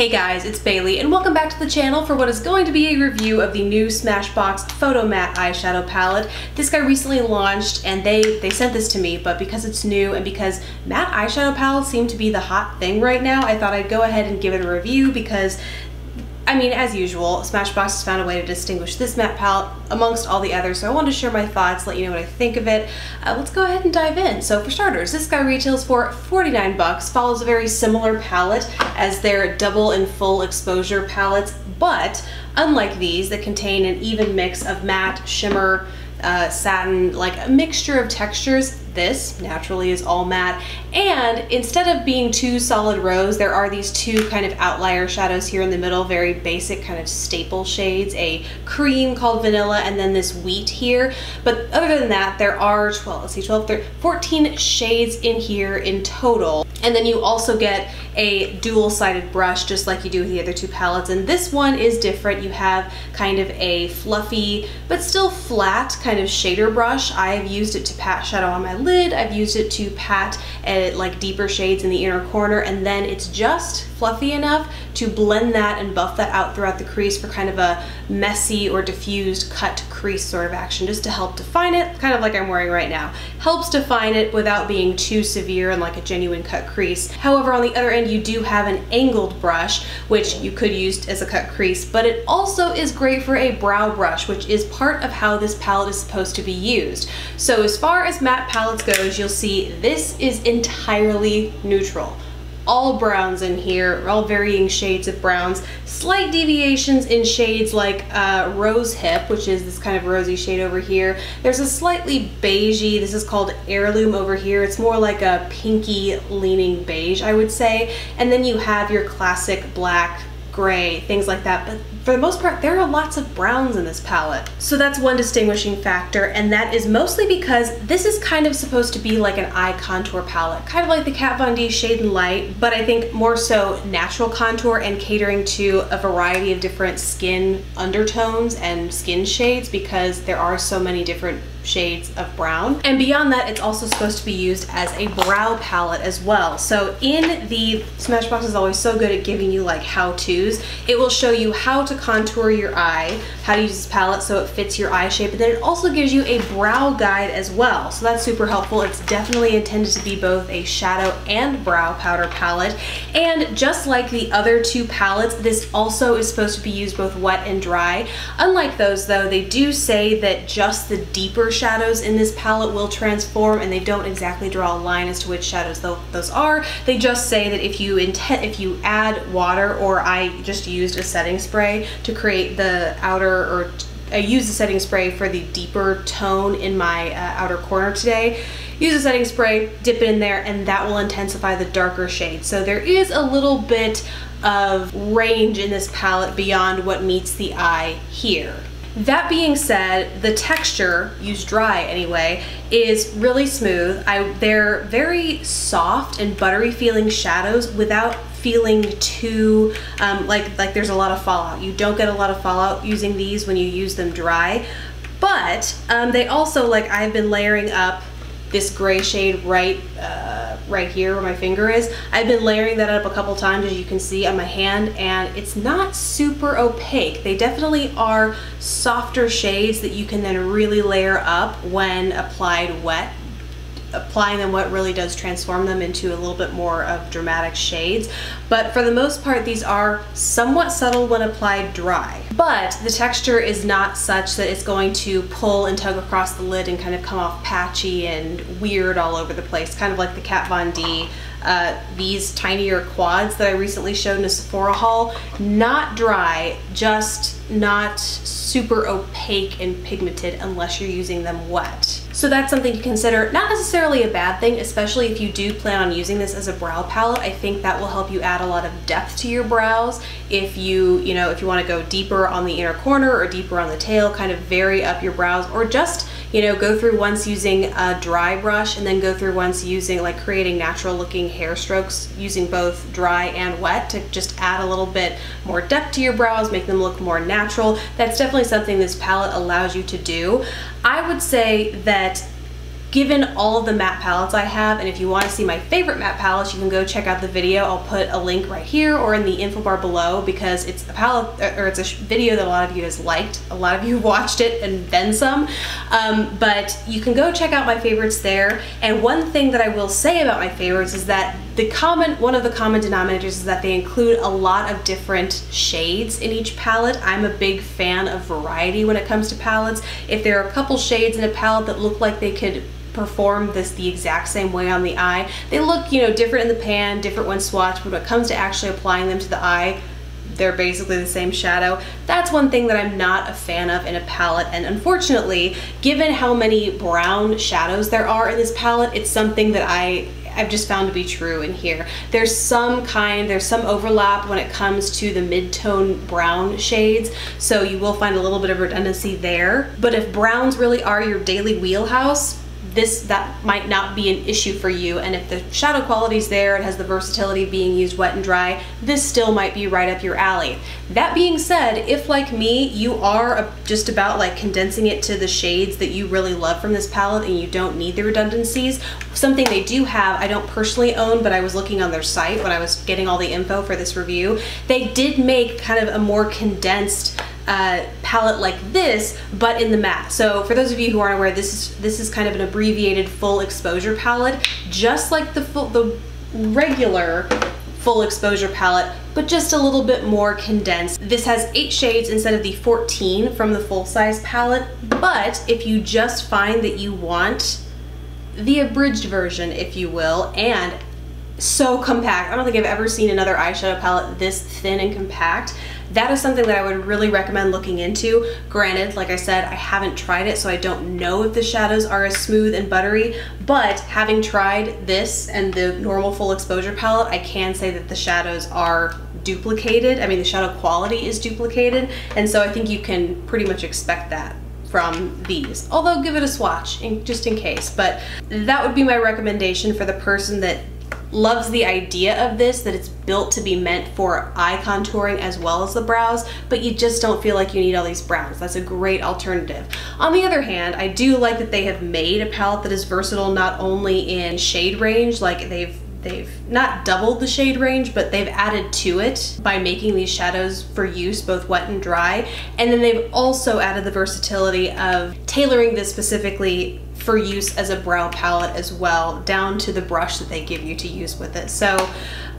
Hey guys, it's Bailey and welcome back to the channel for what is going to be a review of the new Smashbox Photo Matte Eyeshadow Palette. This guy recently launched and they sent this to me, but because it's new and because matte eyeshadow palettes seem to be the hot thing right now, I thought I'd go ahead and give it a review because, I mean, as usual, Smashbox has found a way to distinguish this matte palette amongst all the others, so I wanted to share my thoughts, let you know what I think of it. Let's go ahead and dive in. So for starters, this guy retails for 49 bucks, follows a very similar palette as their double and full exposure palettes, but unlike these that contain an even mix of matte, shimmer, satin, like a mixture of textures, this naturally is all matte, and instead of being two solid rows, there are these two kind of outlier shadows here in the middle, very basic kind of staple shades, a cream called Vanilla and then this wheat here. But other than that, there are 14 shades in here in total. And then you also get a dual-sided brush just like you do with the other two palettes, and this one is different. You have kind of a fluffy but still flat kind of shader brush. I've used it to pat shadow on my lid, I've used it to pat like deeper shades in the inner corner, and then it's just fluffy enough to blend that and buff that out throughout the crease for kind of a messy or diffused cut crease sort of action, just to help define it, kind of like I'm wearing right now. Helps define it without being too severe and like a genuine cut crease. However, on the other end, you do have an angled brush, which you could use as a cut crease, but it also is great for a brow brush, which is part of how this palette is supposed to be used. So as far as matte palettes goes, you'll see this is entirely neutral. All browns in here, all varying shades of browns, slight deviations in shades like Rose Hip, which is this kind of rosy shade over here. There's a slightly beigey, this is called Heirloom over here. It's more like a pinky leaning beige, I would say. And then you have your classic black, gray, things like that. But for the most part, there are lots of browns in this palette. So that's one distinguishing factor, and that is mostly because this is kind of supposed to be like an eye contour palette, kind of like the Kat Von D Shade and Light, but I think more so natural contour and catering to a variety of different skin undertones and skin shades, because there are so many different shades of brown. And beyond that, it's also supposed to be used as a brow palette as well. So in the Smashbox is always so good at giving you like how-tos. It will show you how to contour your eye, how to use this palette so it fits your eye shape, and then it also gives you a brow guide as well. So that's super helpful. It's definitely intended to be both a shadow and brow powder palette. And just like the other two palettes, this also is supposed to be used both wet and dry. Unlike those though, they do say that just the deeper shadows in this palette will transform, and they don't exactly draw a line as to which shadows those are. They just say that if you add water, or I just used a setting spray to create the outer, or I used a setting spray for the deeper tone in my outer corner today. Use a setting spray, dip it in there, and that will intensify the darker shade. So there is a little bit of range in this palette beyond what meets the eye here. That being said, the texture, used dry anyway, is really smooth. They're very soft and buttery feeling shadows without feeling too like there's a lot of fallout. You don't get a lot of fallout using these when you use them dry, but they also, like, I've been layering up this gray shade right here where my finger is. I've been layering that up a couple times, as you can see on my hand, and it's not super opaque. They definitely are softer shades that you can then really layer up when applied wet. Applying them wet really does transform them into a little bit more of dramatic shades, but for the most part these are somewhat subtle when applied dry. But the texture is not such that it's going to pull and tug across the lid and kind of come off patchy and weird all over the place, kind of like the Kat Von D these tinier quads that I recently showed in a Sephora haul. Not dry, just not super opaque and pigmented unless you're using them wet. So that's something to consider. Not necessarily a bad thing, especially if you do plan on using this as a brow palette. I think that will help you add a lot of depth to your brows. If you want to go deeper on the inner corner or deeper on the tail, kind of vary up your brows, or just, go through once using a dry brush and then go through once using, like, creating natural looking hair strokes using both dry and wet to just add a little bit more depth to your brows, make them look more natural. That's definitely something this palette allows you to do. I would say that given all of the matte palettes I have, and if you want to see my favorite matte palettes, you can go check out the video. I'll put a link right here or in the info bar below, because it's a palette, or it's a video that a lot of you guys liked. A lot of you watched it and then some, but you can go check out my favorites there. And one thing that I will say about my favorites is that one of the common denominators is that they include a lot of different shades in each palette. I'm a big fan of variety when it comes to palettes. If there are a couple shades in a palette that look like they could perform this the exact same way on the eye, they look, you know, different in the pan, different when swatched, but when it comes to actually applying them to the eye, they're basically the same shadow. That's one thing that I'm not a fan of in a palette, and unfortunately, given how many brown shadows there are in this palette, it's something that I've just found to be true in here. There's some overlap when it comes to the mid-tone brown shades, so you will find a little bit of redundancy there. But if browns really are your daily wheelhouse, that might not be an issue for you, and if the shadow quality's there, it has the versatility of being used wet and dry, this still might be right up your alley. That being said, if like me, you are just about like condensing it to the shades that you really love from this palette and you don't need the redundancies, something they do have, I don't personally own, but I was looking on their site when I was getting all the info for this review, they did make kind of a more condensed palette like this, but in the matte. So for those of you who aren't aware, this is kind of an abbreviated full exposure palette, just like the regular full exposure palette, but just a little bit more condensed. This has 8 shades instead of the 14 from the full size palette, but if you just find that you want the abridged version, if you will, and so compact, I don't think I've ever seen another eyeshadow palette this thin and compact, that is something that I would really recommend looking into. Granted, like I said, I haven't tried it, so I don't know if the shadows are as smooth and buttery, but having tried this and the normal full exposure palette, I can say that the shadows are duplicated. I mean, the shadow quality is duplicated, and so I think you can pretty much expect that from these. Although give it a swatch just in case, but that would be my recommendation for the person that loves the idea of this, that it's built to be meant for eye contouring as well as the brows, but you just don't feel like you need all these browns. That's a great alternative. On the other hand, I do like that they have made a palette that is versatile not only in shade range, like they've not doubled the shade range, but they've added to it by making these shadows for use both wet and dry. And then they've also added the versatility of tailoring this specifically for use as a brow palette as well, down to the brush that they give you to use with it. So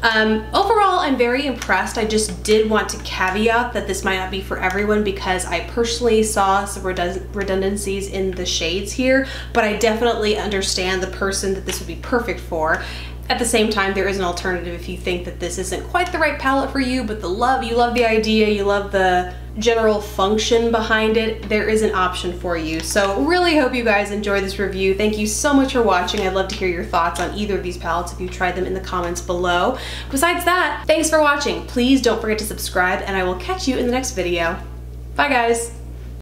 overall, I'm very impressed. I just did want to caveat that this might not be for everyone, because I personally saw some redundancies in the shades here, but I definitely understand the person that this would be perfect for. At the same time, there is an alternative if you think that this isn't quite the right palette for you, but you love the idea, you love the general function behind it, there is an option for you. So really hope you guys enjoy this review. Thank you so much for watching. I'd love to hear your thoughts on either of these palettes if you tried them in the comments below. Besides that, thanks for watching. Please don't forget to subscribe, and I will catch you in the next video. Bye guys.